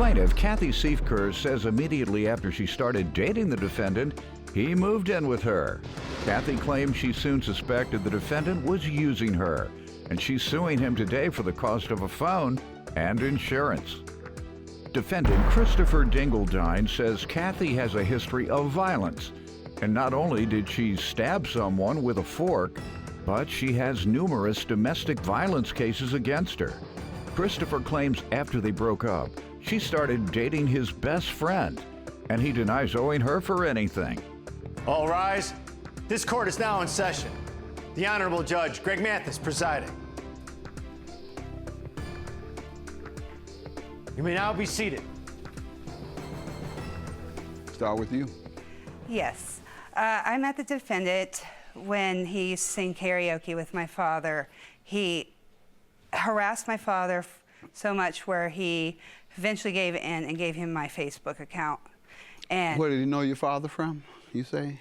Plaintiff Kathy Seifker says immediately after she started dating the defendant, he moved in with her. Kathy claims she soon suspected the defendant was using her, and she's suing him today for the cost of a phone and insurance. Defendant Christopher Dingledine says Kathy has a history of violence, and not only did she stab someone with a fork, but she has numerous domestic violence cases against her. Christopher claims after they broke up, she started dating his best friend, and he denies owing her for anything. All rise. This court is now in session. The Honorable Judge Greg Mathis presiding. You may now be seated. Start with you. Yes. I met the defendant when he used to sing karaoke with my father. He harassed my father so much where he eventually gave in and gave him my Facebook account. And Where did he know your father from, you say?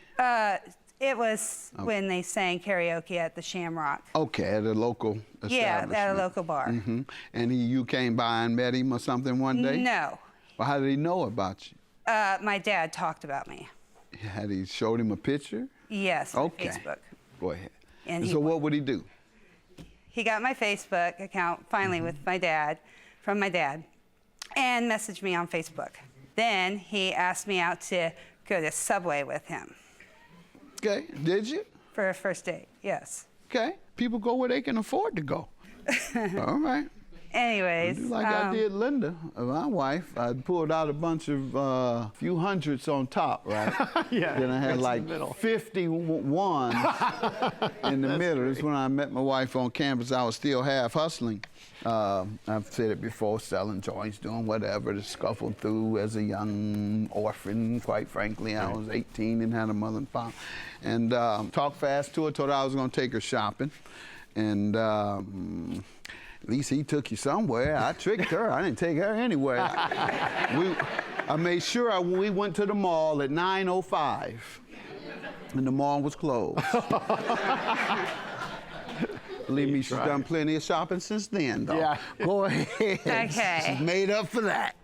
it was when they sang karaoke at the Shamrock. Okay, at a local establishment. Yeah, at a local bar. Mm-hmm. And you came by and met him or something one day? No. Well, how did he know about you? My dad talked about me. Had he showed him a picture? Yes, on Okay. Facebook. Go ahead. And so what would he do? He got my Facebook account finally with my dad, from my dad, and messaged me on Facebook. Then he asked me out to go to Subway with him. Okay, did you? For a first date, yes. Okay, people go where they can afford to go. All right. Anyways. Do like I did Linda, my wife. I pulled out a bunch of few hundreds on top, right? Yeah. Then I had like 51 in the middle. This is when I met my wife on campus. I was still half hustling. I've said it before, selling joints, doing whatever to scuffle through as a young orphan, quite frankly. I was 18 and had a mother and father. And talked fast to her, told her I was going to take her shopping. And at least he took you somewhere. I tricked her. I didn't take her anywhere. I made sure we went to the mall at 9:05, and the mall was closed. Believe me, she's done plenty of shopping since then, though. Yeah. Go ahead. Okay. She's made up for that.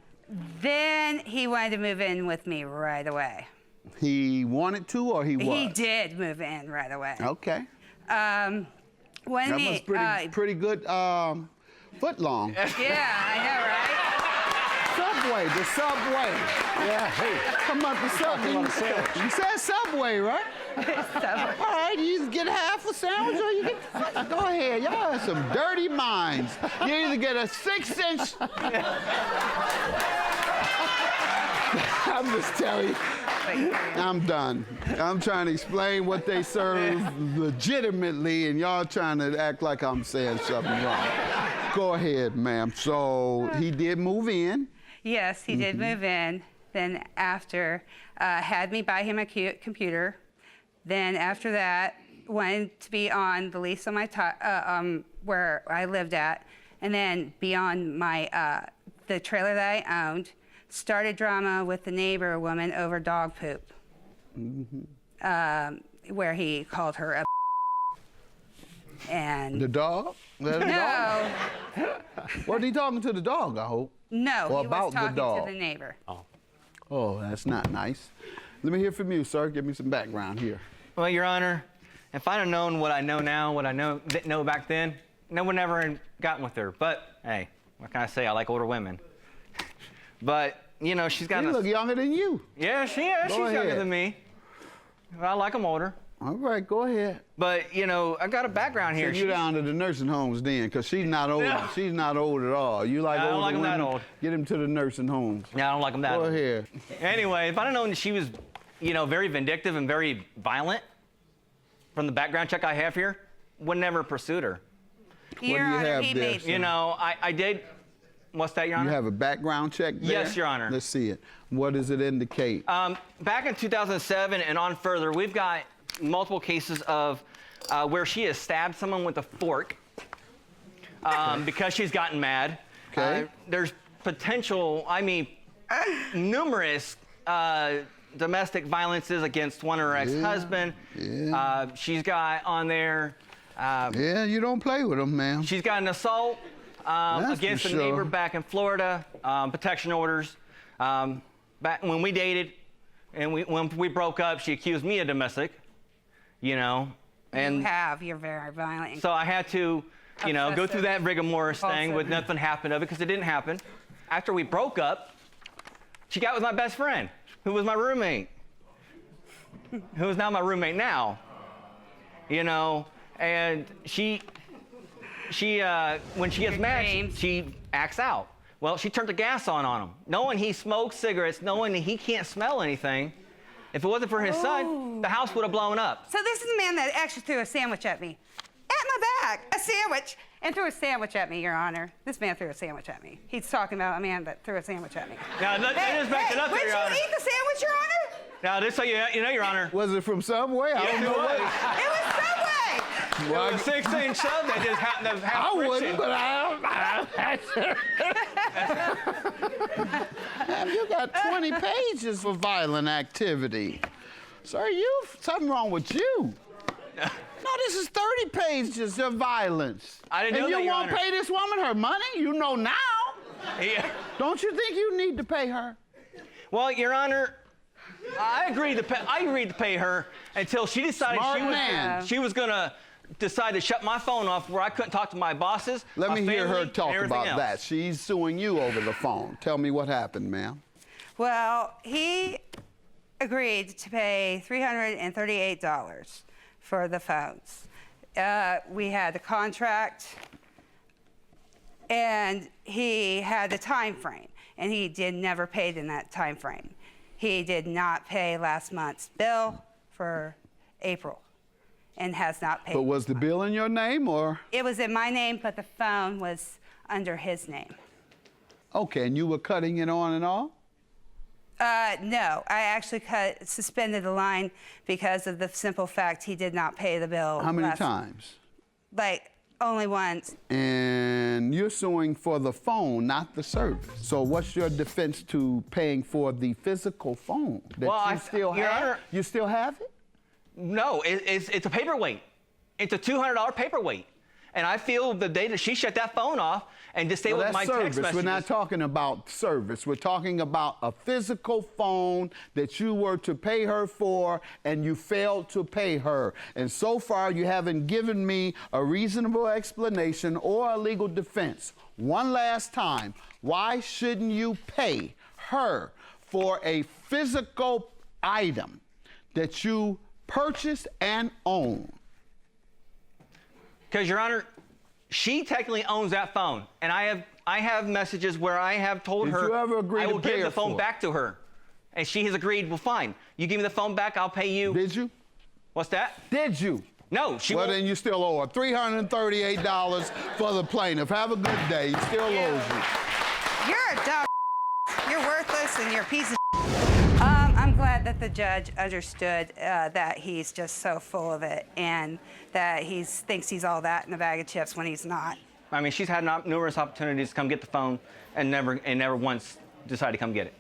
Then he wanted to move in with me right away. He wanted to, or he was? He did move in right away. Okay. When That he, was pretty good foot long. Yeah, I know, right? Subway, the Subway. Yeah, hey. Come on, the Subway. You said Subway, right? Subway. All right, you either get half a sandwich or you get the foot. Go ahead. Y'all have some dirty minds. You either get a 6-inch. I'm just telling you. I'm done. I'm trying to explain what they serve legitimately, and y'all trying to act like I'm saying something wrong. Go ahead, ma'am. So he did move in. Yes, he did move in. Then after, had me buy him a computer. Then after that, wanted to be on the lease on my where I lived at, and then be on my the trailer that I owned. Started drama with the neighbor woman over dog poop, where he called her a and The dog? no, Wasn't he talking to the dog, I hope? no, Or he about was the talking dog? to the neighbor. Oh, that's not nice. Let me hear from you, sir. Give me some background here. Well, Your Honor, if I'd have known what I know now, what I didn't know back then, no one ever gotten with her. But hey, what can I say? I like older women. But you know, she's got. You look younger than you. Yeah, she's younger than me. I like them older. All right, go ahead. But you know, I got a background here. Send you down to the nursing homes then, because she's not old. No. She's not old at all. You like I don't older like 'em that women? old. Get him to the nursing homes. Yeah, I don't like them that Go old. ahead. Anyway, if I'd have known that she was, you know, very vindictive and very violent, from the background check I have here, would never pursued her. Your do you Honor, have he there, made sir? You know, I did. What's that, Your Honor? You have a background check there? Yes, Your Honor. Let's see it. What does it indicate? Back in 2007 and on further, we've got multiple cases of where she has stabbed someone with a fork because she's gotten mad. Okay. There's potential, I mean, numerous domestic violences against one of her ex-husband. Yeah. She's got on there. Yeah, you don't play with them, ma'am. She's got an assault That's against for a neighbor sure. back in Florida, protection orders. Back when we dated and when we broke up, she accused me of domestic, you know. And You're very violent. so I had to, you know, go through that rigmarole thing with Compulsive. nothing happened of it because it didn't happen. After we broke up, she got with my best friend, who was my roommate, who is now my roommate now. You know, and she when she gets mad, she acts out. Well, she turned the gas on him, knowing he smokes cigarettes, knowing that he can't smell anything. If it wasn't for his son, the house would have blown up. So this is the man that actually threw a sandwich at me. At my back, a sandwich, and threw a sandwich at me, Your Honor. This man threw a sandwich at me. He's talking about a man that threw a sandwich at me. Now, that is back it up there, Would Your Honor. you eat the sandwich, Your Honor? Now, just so you know, Your Honor. Was it from Subway? I don't Yes, know it what. was. It was Subway. It was a 6-inch sub that just happened to have I friction. wouldn't, but you got 20 pages for violent activity. Sir, something wrong with you. No, this is 30 pages of violence. I didn't know and that, you Your won't Honor. pay this woman her money? You know now. Yeah. Don't you think you need to pay her? Well, Your Honor, I agreed to pay her until she decided Smart man. she was gonna decide to shut my phone off where I couldn't talk to my bosses. Let my me hear family, her and talk everything about else. that. She's suing you over the phone. Tell me what happened, ma'am. Well, he agreed to pay $338 for the phones. We had the contract, and he had the time frame, and he never paid in that time frame. He did not pay last month's bill for April, and has not paid. But was the bill in your name or? It was in my name, but the phone was under his name. Okay, and you were cutting it on and off? No, I actually suspended the line because of the simple fact he did not pay the bill. How many times? Like, only once. And you're suing for the phone, not the service. So what's your defense to paying for the physical phone that Well, you still Your have? Honor- You still have it? No, it's a paperweight. It's a $200 paperweight. And I feel the day that she shut that phone off and disabled Well, my that's text service. messages. We're not talking about service. We're talking about a physical phone that you were to pay her for and you failed to pay her. And so far, you haven't given me a reasonable explanation or a legal defense. One last time, why shouldn't you pay her for a physical item that you purchased and own? Because, Your Honor, she technically owns that phone, and I have messages where I have told Did her you ever agree I to will pay give her the phone for it? back to her, and she has agreed. Well, fine. You give me the phone back, I'll pay you. Did you? What's that? Did you? No, she Well, won't. then you still owe her $338 for the plaintiff. Have a good day. He still owes you. You're a dumb. You're worthless, and you're a piece of. I'm glad that the judge understood that he's just so full of it, and that he thinks he's all that in a bag of chips when he's not. I mean, she's had numerous opportunities to come get the phone and never once decided to come get it.